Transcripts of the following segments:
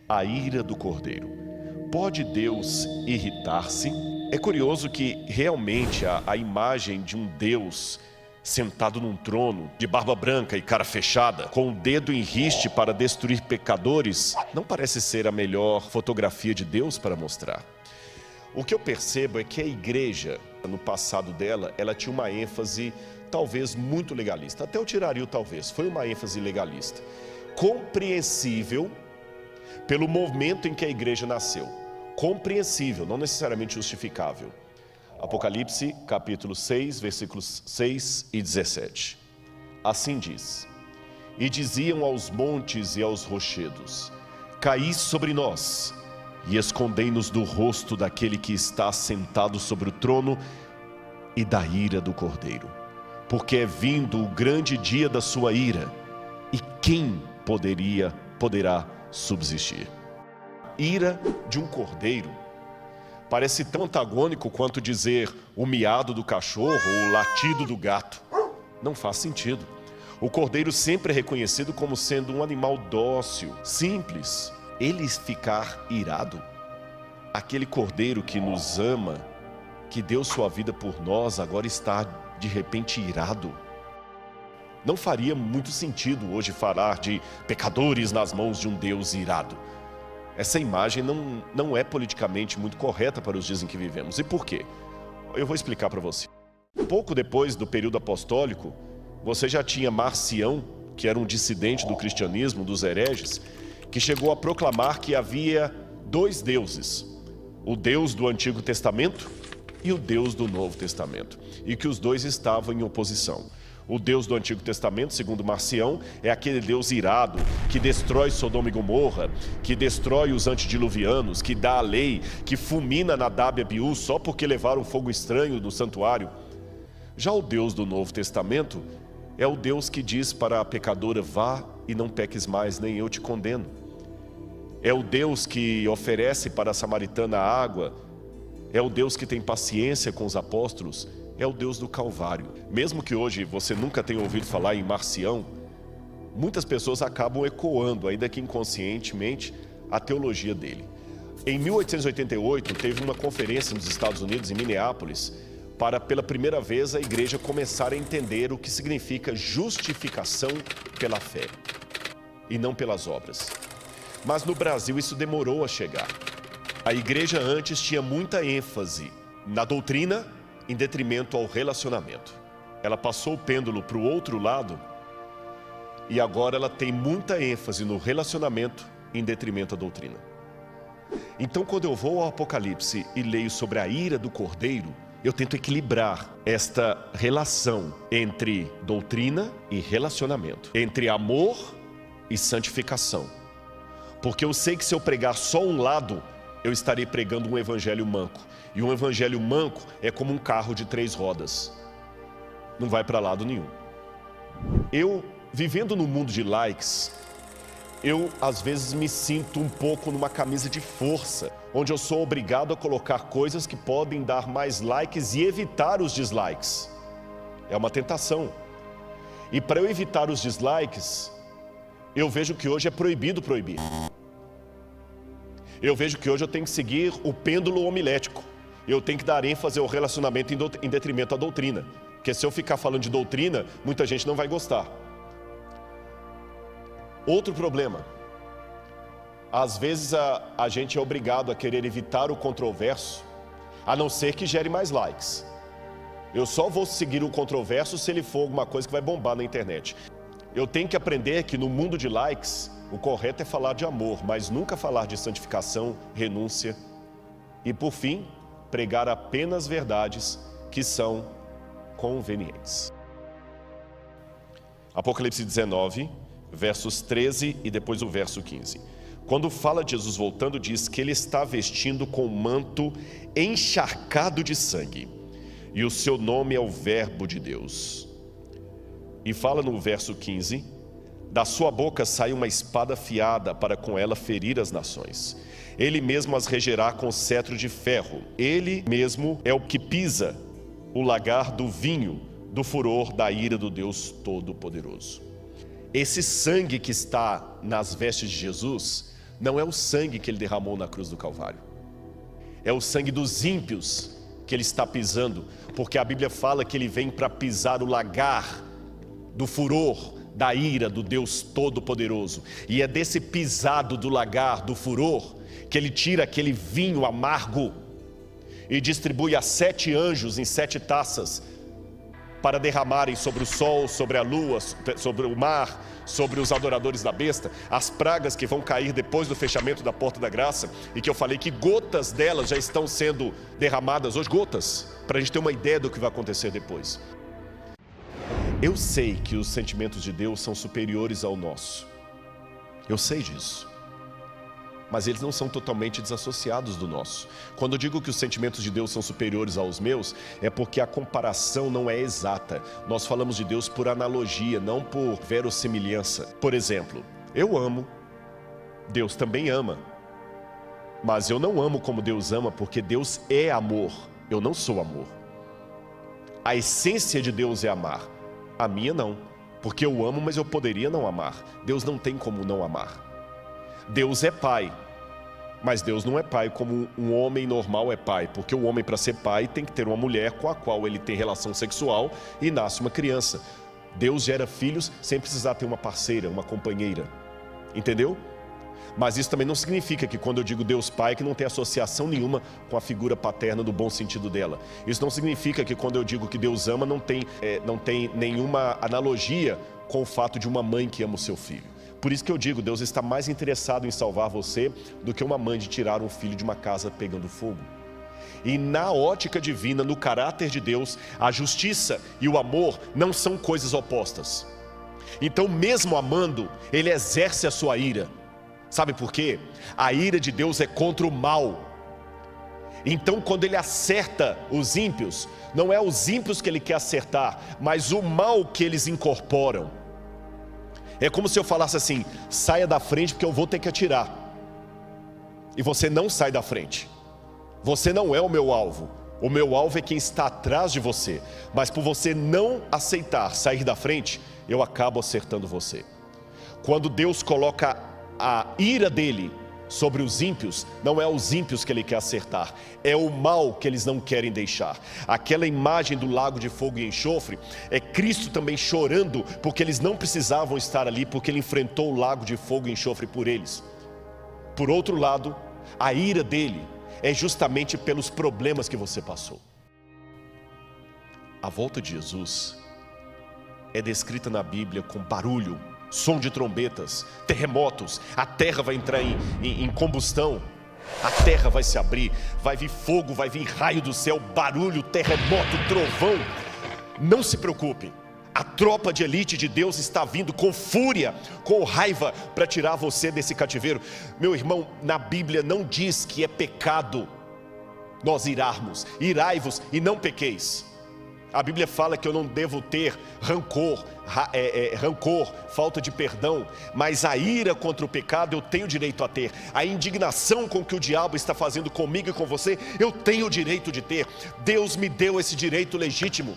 A ira do Cordeiro. Pode Deus irritar-se? É curioso que realmente a imagem de um Deus sentado num trono, de barba branca e cara fechada, com o dedo em riste para destruir pecadores, não parece ser a melhor fotografia de Deus para mostrar. O que eu percebo é que a igreja, no passado dela, ela tinha uma ênfase talvez muito legalista. Até eu tiraria o talvez, foi uma ênfase legalista. Compreensível pelo momento em que a igreja nasceu. Compreensível, não necessariamente justificável. Apocalipse, capítulo 6, versículos 6 e 17. Assim diz: E diziam aos montes e aos rochedos: Caí sobre nós, e escondei-nos do rosto daquele que está sentado sobre o trono e da ira do Cordeiro. Porque é vindo o grande dia da sua ira, e quem poderá subsistir? Ira de um cordeiro parece tão antagônico quanto dizer o miado do cachorro ou o latido do gato. Não faz sentido. O cordeiro sempre é reconhecido como sendo um animal dócil, simples. Ele ficar irado? Aquele cordeiro que nos ama, que deu sua vida por nós, agora está de repente irado? Não faria muito sentido hoje falar de pecadores nas mãos de um Deus irado. Essa imagem não é politicamente muito correta para os dias em que vivemos. E por quê? Eu vou explicar para você. Pouco depois do período apostólico, você já tinha Marcião, que era um dissidente do cristianismo, dos hereges, que chegou a proclamar que havia dois deuses: o Deus do Antigo Testamento e o Deus do Novo Testamento, e que os dois estavam em oposição. O Deus do Antigo Testamento, segundo Marcião, é aquele Deus irado, que destrói Sodoma e Gomorra, que destrói os antediluvianos, que dá a lei, que fulmina Nadab e Abiú só porque levaram fogo estranho no santuário. Já o Deus do Novo Testamento é o Deus que diz para a pecadora: vá e não peques mais, nem eu te condeno. É o Deus que oferece para a samaritana água, é o Deus que tem paciência com os apóstolos, é o Deus do Calvário. Mesmo que hoje você nunca tenha ouvido falar em Marcião, muitas pessoas acabam ecoando, ainda que inconscientemente, a teologia dele. Em 1888, teve uma conferência nos Estados Unidos, em Minneapolis, para pela primeira vez a igreja começar a entender o que significa justificação pela fé e não pelas obras. Mas no Brasil isso demorou a chegar. A igreja antes tinha muita ênfase na doutrina em detrimento ao relacionamento. Ela passou o pêndulo para o outro lado e agora ela tem muita ênfase no relacionamento em detrimento à doutrina. Então, quando eu vou ao Apocalipse e leio sobre a ira do Cordeiro, eu tento equilibrar esta relação entre doutrina e relacionamento, entre amor e santificação. Porque eu sei que se eu pregar só um lado, eu estarei pregando um evangelho manco. E um evangelho manco é como um carro de 3 rodas. Não vai para lado nenhum. Eu, vivendo no mundo de likes, eu às vezes me sinto um pouco numa camisa de força, onde eu sou obrigado a colocar coisas que podem dar mais likes e evitar os dislikes. É uma tentação. E para eu evitar os dislikes, eu vejo que hoje é proibido proibir. Eu vejo que hoje eu tenho que seguir o pêndulo homilético. Eu tenho que dar ênfase ao relacionamento em detrimento à doutrina. Porque se eu ficar falando de doutrina, muita gente não vai gostar. Outro problema. Às vezes a gente é obrigado a querer evitar o controverso, a não ser que gere mais likes. Eu só vou seguir o controverso se ele for alguma coisa que vai bombar na internet. Eu tenho que aprender que no mundo de likes, o correto é falar de amor, mas nunca falar de santificação, renúncia. E por fim, pregar apenas verdades que são convenientes. Apocalipse 19, versos 13 e depois o verso 15. Quando fala de Jesus voltando, diz que ele está vestindo com um manto encharcado de sangue, e o seu nome é o Verbo de Deus. E fala no verso 15: da sua boca sai uma espada afiada para com ela ferir as nações. Ele mesmo as regerá com cetro de ferro. Ele mesmo é o que pisa o lagar do vinho do furor da ira do Deus Todo-Poderoso. Esse sangue que está nas vestes de Jesus não é o sangue que ele derramou na cruz do Calvário. É o sangue dos ímpios que ele está pisando, porque a Bíblia fala que ele vem para pisar o lagar do furor, da ira do Deus Todo-Poderoso. E é desse pisado do lagar, do furor, que ele tira aquele vinho amargo e distribui a 7 anjos em 7 taças, para derramarem sobre o sol, sobre a lua, sobre o mar, sobre os adoradores da besta, as pragas que vão cair depois do fechamento da porta da graça, e que eu falei que gotas delas já estão sendo derramadas hoje, gotas, para a gente ter uma ideia do que vai acontecer depois. Eu sei que os sentimentos de Deus são superiores ao nosso, eu sei disso, mas eles não são totalmente desassociados do nosso. Quando eu digo que os sentimentos de Deus são superiores aos meus, é porque a comparação não é exata. Nós falamos de Deus por analogia, não por verossimilhança. Por exemplo, eu amo, Deus também ama, mas eu não amo como Deus ama, porque Deus é amor, eu não sou amor. A essência de Deus é amar, a minha não, porque eu amo, mas eu poderia não amar. Deus não tem como não amar. Deus é pai, mas Deus não é pai como um homem normal é pai, porque o homem, para ser pai, tem que ter uma mulher com a qual ele tem relação sexual e nasce uma criança. Deus gera filhos sem precisar ter uma parceira, uma companheira, entendeu? Mas isso também não significa que quando eu digo Deus Pai, que não tem associação nenhuma com a figura paterna no bom sentido dela. Isso não significa que quando eu digo que Deus ama, não tem nenhuma analogia com o fato de uma mãe que ama o seu filho. Por isso que eu digo, Deus está mais interessado em salvar você do que uma mãe de tirar um filho de uma casa pegando fogo. E na ótica divina, no caráter de Deus, a justiça e o amor não são coisas opostas. Então, mesmo amando, ele exerce a sua ira. Sabe por quê? A ira de Deus é contra o mal. Então, quando ele acerta os ímpios, não é os ímpios que ele quer acertar, mas o mal que eles incorporam. É como se eu falasse assim: saia da frente porque eu vou ter que atirar. E você não sai da frente. Você não é o meu alvo. O meu alvo é quem está atrás de você. Mas por você não aceitar sair da frente, eu acabo acertando você. Quando Deus coloca a ira dele sobre os ímpios, não é os ímpios que ele quer acertar, é o mal que eles não querem deixar. Aquela imagem do lago de fogo e enxofre é Cristo também chorando, porque eles não precisavam estar ali, porque ele enfrentou o lago de fogo e enxofre por eles. Por outro lado, a ira dele é justamente pelos problemas que você passou. A volta de Jesus é descrita na Bíblia com barulho, som de trombetas, terremotos, a terra vai entrar em combustão, a terra vai se abrir, vai vir fogo, vai vir raio do céu, barulho, terremoto, trovão. Não se preocupe, a tropa de elite de Deus está vindo com fúria, com raiva, para tirar você desse cativeiro. Meu irmão, na Bíblia não diz que é pecado nós irarmos, irai-vos e não pequeis. A Bíblia fala que eu não devo ter rancor, falta de perdão, mas a ira contra o pecado eu tenho direito a ter. A indignação com que o diabo está fazendo comigo e com você, eu tenho o direito de ter. Deus me deu esse direito legítimo.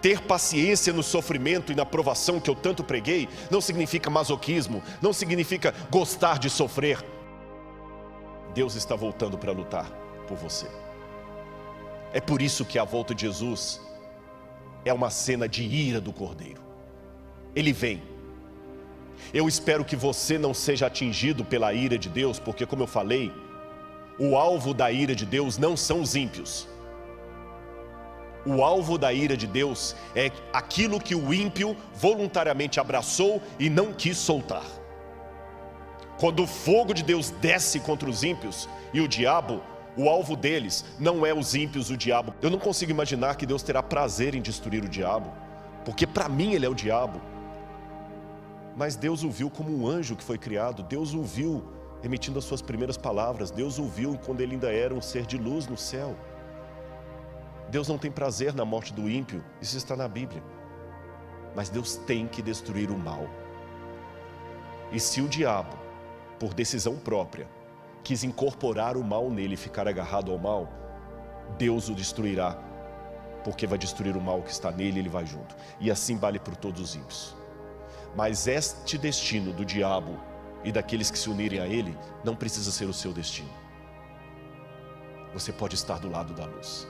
Ter paciência no sofrimento e na provação que eu tanto preguei, não significa masoquismo, não significa gostar de sofrer. Deus está voltando para lutar por você. É por isso que a volta de Jesus é uma cena de ira do Cordeiro. Ele vem. Eu espero que você não seja atingido pela ira de Deus, porque, como eu falei, o alvo da ira de Deus não são os ímpios. O alvo da ira de Deus é aquilo que o ímpio voluntariamente abraçou e não quis soltar. Quando o fogo de Deus desce contra os ímpios e o diabo, o alvo deles não é os ímpios, o diabo. Eu não consigo imaginar que Deus terá prazer em destruir o diabo, porque para mim ele é o diabo. Mas Deus o viu como um anjo que foi criado. Deus o viu emitindo as suas primeiras palavras. Deus o viu quando ele ainda era um ser de luz no céu. Deus não tem prazer na morte do ímpio, isso está na Bíblia. Mas Deus tem que destruir o mal. E se o diabo, por decisão própria, quis incorporar o mal nele e ficar agarrado ao mal, Deus o destruirá, porque vai destruir o mal que está nele e ele vai junto. E assim vale por todos os ímpios. Mas este destino do diabo e daqueles que se unirem a Ele não precisa ser o seu destino. Você pode estar do lado da luz.